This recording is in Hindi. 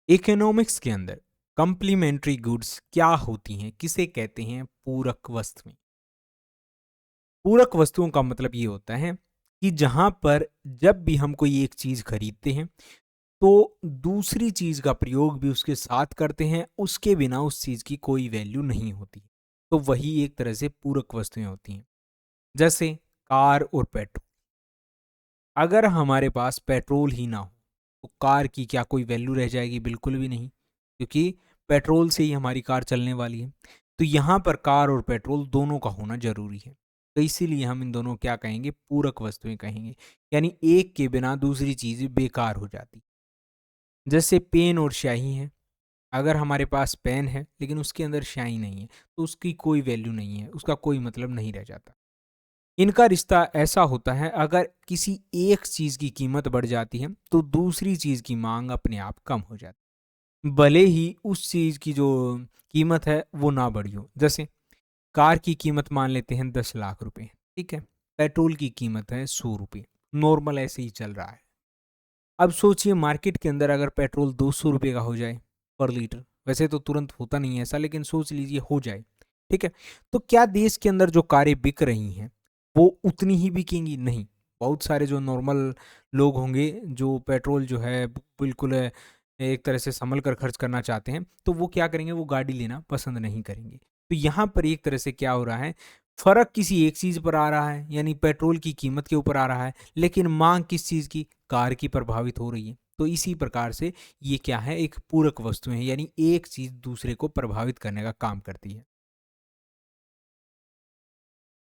इकोनॉमिक्स के अंदर कॉम्प्लीमेंट्री गुड्स क्या होती हैं, किसे कहते हैं पूरक वस्तुएं। पूरक वस्तुओं का मतलब ये होता है कि जहां पर जब भी हम कोई एक चीज खरीदते हैं तो दूसरी चीज का प्रयोग भी उसके साथ करते हैं, उसके बिना उस चीज की कोई वैल्यू नहीं होती। तो वही एक तरह से पूरक वस्तुएं होती हैं। जैसे कार और पेट्रोल। अगर हमारे पास पेट्रोल ही ना हो तो कार की क्या कोई वैल्यू रह जाएगी? बिल्कुल भी नहीं, क्योंकि पेट्रोल से ही हमारी कार चलने वाली है। तो यहाँ पर कार और पेट्रोल दोनों का होना जरूरी है। तो इसीलिए हम इन दोनों क्या कहेंगे? पूरक वस्तुएं कहेंगे। यानी एक के बिना दूसरी चीज बेकार हो जाती। जैसे पेन और स्याही है। अगर हमारे पास पेन है लेकिन उसके अंदर स्याही नहीं है तो उसकी कोई वैल्यू नहीं है, उसका कोई मतलब नहीं रह जाता। इनका रिश्ता ऐसा होता है, अगर किसी एक चीज की कीमत बढ़ जाती है तो दूसरी चीज की मांग अपने आप कम हो जाती है, भले ही उस चीज की जो कीमत है वो ना बढ़ी हो। जैसे कार की कीमत मान लेते हैं 10 लाख रुपए, ठीक है। पेट्रोल की कीमत है 100 रुपये। नॉर्मल ऐसे ही चल रहा है। अब सोचिए मार्केट के अंदर अगर पेट्रोल 200 रुपये का हो जाए पर लीटर। वैसे तो तुरंत होता नहीं है ऐसा, लेकिन सोच लीजिए हो जाए, ठीक है। तो क्या देश के अंदर जो कारें बिक रही हैं वो उतनी ही बिकेंगी? नहीं। बहुत सारे जो नॉर्मल लोग होंगे जो पेट्रोल जो है बिल्कुल एक तरह से संभल कर खर्च करना चाहते हैं, तो वो क्या करेंगे? वो गाड़ी लेना पसंद नहीं करेंगे। तो यहाँ पर एक तरह से क्या हो रहा है? फर्क किसी एक चीज पर आ रहा है, यानी पेट्रोल की कीमत के ऊपर आ रहा है, लेकिन मांग किस चीज की? कार की प्रभावित हो रही है। तो इसी प्रकार से ये क्या है? एक पूरक वस्तु है, यानी एक चीज दूसरे को प्रभावित करने का काम करती है।